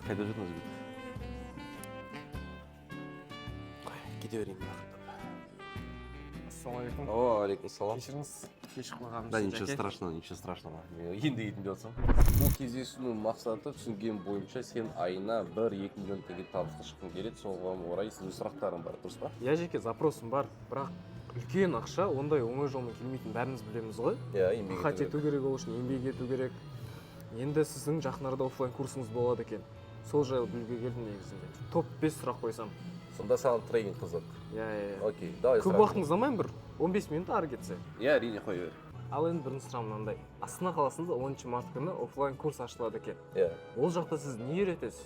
қайда жүрдіңіз бе? Кете берейін уақытта. Ассалаумағалейкум. Алейкум салам. Кешіріңіз, кеш қылғанымыз. Да, ничего страшного. Мен енді кетіп жатсам. Бұл кездесудің мақсаты түсінген бойынша сен айына 1-2 миллион теңге табысқа шыққың келеді. Соған орай сіздің сұрақтарың бар, дұрыс па? Я жеке запросым бар, бірақ үлкен ақша ондай оңай жолмен келмейтінін бәріміз білеміз ғой. Иә, еңбек Қат ету керек, ол үшін еңбек ету керек. Енді сіздің жақын арада офлайн курсыңыз болады екен. Сол жайлы білуге келдім негізінде. Топ 5 сұрақ қойсам. Сонда саған трейдинг қызық. Иә. Окей, давай. Көп уақытыңызды алмайын, бір 15 минут ары кетсе. Иә, әрине қоя бер. Ал енді бірінші сұрағым мынандай. Астана қаласында 10 март күні офлайн курс ашылады екен. Иә. Ол жақта сіз не үйретесіз?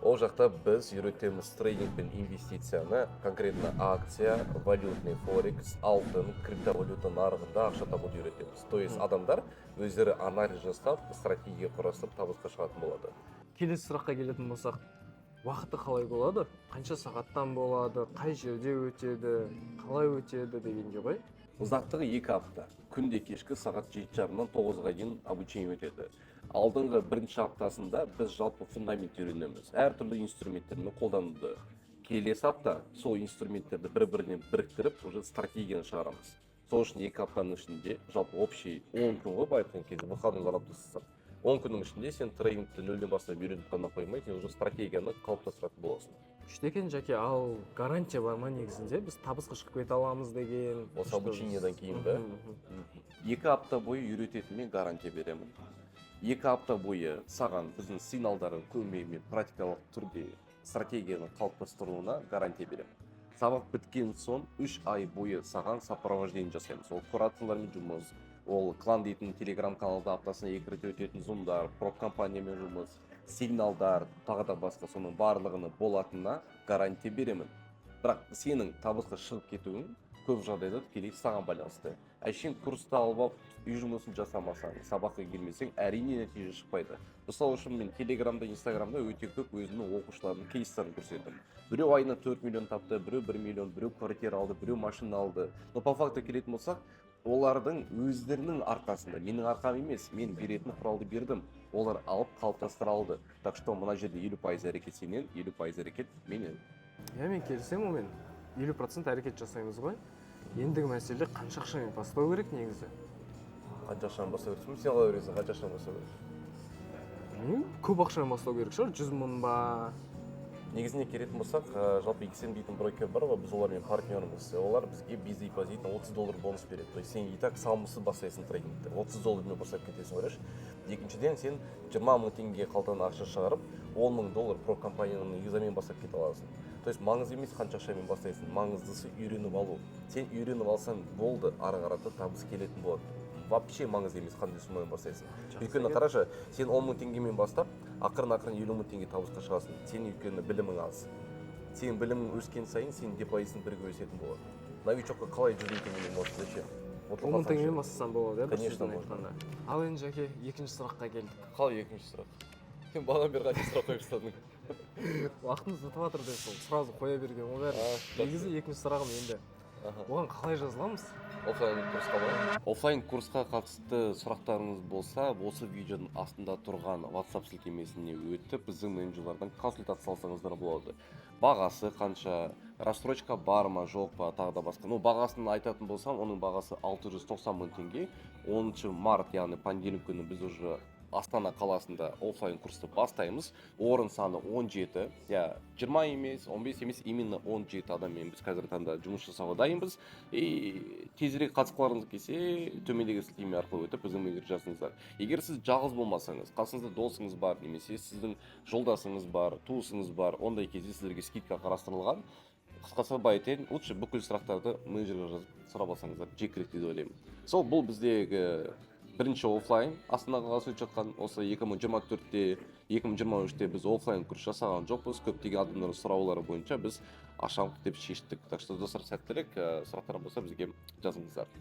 Ол жақта біз үйретеміз трейдинг пен инвестицияны, конкретно акция, валютный форекс, алтын, криптовалюта нарығында ақша табуды үйретеміз. То есть адамдар өздері анализ жасап, стратегия құрастырып табысқа шығатын болады. Келесі сұраққа келетін болсақ, уақыты қалай болады? Қанша сағаттан болады? Қай жерде өтеді? Қалай өтеді дегенге ғой? Ұзақтығы 2 апта. Күнде кешкі сағат 7:30-нан 9-ға дейін обучение өтеді. Алдыңғы бірінші аптасында біз жалпы фундамент үйренеміз. Әртүрлі инструменттерді қолдануды. Келесі апта сол инструменттерді бір-бірінен біріктіріп, уже стратегияны шығарамыз. Сол үшін 2 аптаның ішінде жалпы общий 10 күн ғой байытқан кезде выходной аптасы. 10 күннің ішінде сен трейдингті нөлден бастап үйреніп қана қоймай, сен уже стратегияны қалыптастыратын боласың. Күшті екен, Жаке, ал гарантия бар ма негізінде? Біз табысқа шығып кете аламыз деген. Осы обучениеден кейін бе? 2 апта бойы үйрететінмен гарантия беремін. 2 апта бойы саған біздің сигналдардың көмегімен практикалық түрде стратегияны қалыптастыруына гарантия беремін. Сабақ біткен соң 3 ай бойы саған сопровождение жасаймыз. Ол кураторлармен жұмыс, ол клан дейтін телеграм каналда аптасына 2 рет өтетін зумдар, проп компаниямен жұмыс, сигналдар, тағы да басқа соның барлығыны болатынына гарантия беремін. Бірақ сенің табысқа шығып кетуің көп жағдайда тікелей саған байланысты. Әшейін курсты алып, үй жұмысын жасамасаң, сабаққа келмесең, әрине нәтиже шықпайды. Мысалы үшін мен телеграмда, инстаграмда өте көп өзімнің оқушылардың кейстарын көрсетемін. Біреу айына 4 миллион тапты, біреу 1 миллион, біреу квартира алды, біреу машина алды. Но по факту келетін болсақ, олардың өздерінің арқасында, менің арқам емес, мен беретін құралды бердім. Олар алып қалыптастыра алды. Так что мына жерде 50% әрекет сенен, 50% әрекет менен. Иә, мен келісемін онымен. 50% әрекет жасаймыз ғой. Ендігі мәселе қанша ақшамен бастау керек негізі? Қанша ақшамен бастау керек? Сен қалай ойлайсың, қанша ақшамен бастау керек? Білмеймін, көп ақшамен бастау керек шығар, 100 мың ба? Негізіне келетін болсақ, жалпы XM дейтін брокер бар ғой, біз олармен партнеріміз. Олар бізге биза депозитіне $30 бонус береді. То есть сен и так салымсыз бастайсың трейдингті. $30 бастап кетесің, ойлашы. Екіншіден сен 20 мың теңге қалтаңнан ақша шығарып, $10 мың проп компанияның визамен бастап кете аласың. То есть маңызды емес қанша ақшамен бастайсың, маңыздысы үйреніп алу. Сен үйреніп алсаң болды, ары қарата табыс келетін болады. Вообще маңызды емес қандай суммамен бастайсың. Өйткені қарашы, сен 10 мың теңгемен бастап, ақырын 50 мың теңге табысқа шығасың. Сен өйткені білімің аз. Сен білімің өскен сайын, сен депозитің бірге өсетін болады. Новичокқа қалай 100 мың теңгемен болады, зачем? 10 мың теңгемен бастасам болады, конечно можно. Ал енді Жаке, екінші сұраққа келдік. Қалай екінші сұрақ? Сен бағадан бері қанша сұрақ қойып тастадың? Уақытымыз өтіп жатыр деп сол сразу қоя берген ол бәрі. Негізі екінші сұрағым енді. Оған қалай жазыламыз? Офлайн курсқа ба? Офлайн курсқа қатысты сұрақтарыңыз болса, осы видеоның астында тұрған WhatsApp сілтемесіне өтіп, біздің менеджерлердің консультация алсаңыздар болады. Бағасы қанша, рассрочка бар ма, жоқ па, тағы да басқа. Бағасын айтатын болсам, оның бағасы 690 мың теңге. 10 март, яғни понедельник күні біз уже Астана қаласында офлайн курсты бастаймыз. Орын саны 17, 20 емес, 15 емес, именно 17 адаммен біз қазір таңда жұмыс жасауға дайынбыз. Тезірек қатысқыларыңыз келсе, төмендегі сілтеме арқылы өтіп, біздің менеджер жазыңыздар. Егер сіз жалғыз болмасаңыз, қасыңызда досыңыз бар, немесе сіздің жолдасыңыз бар, туысыңыз бар, ондай кезде сіздерге скидка қарастырылған. Қысқасы айтайын, лучше бүкіл сұрақтарды менеджерге жазып сұрап алсаңыздар жекірек деп ойлаймын. Сол бұл біздегі бірінші офлайн Астана қаласы өтіп жатқан, осы 2024-те, 2023-те біз офлайн курс жасаған жоқпыз. Көптеген адамдардың сұраулары бойынша біз ашамық деп шештік. Так что достар, сәттілік, сұрақтар болса бізге жазыңыздар.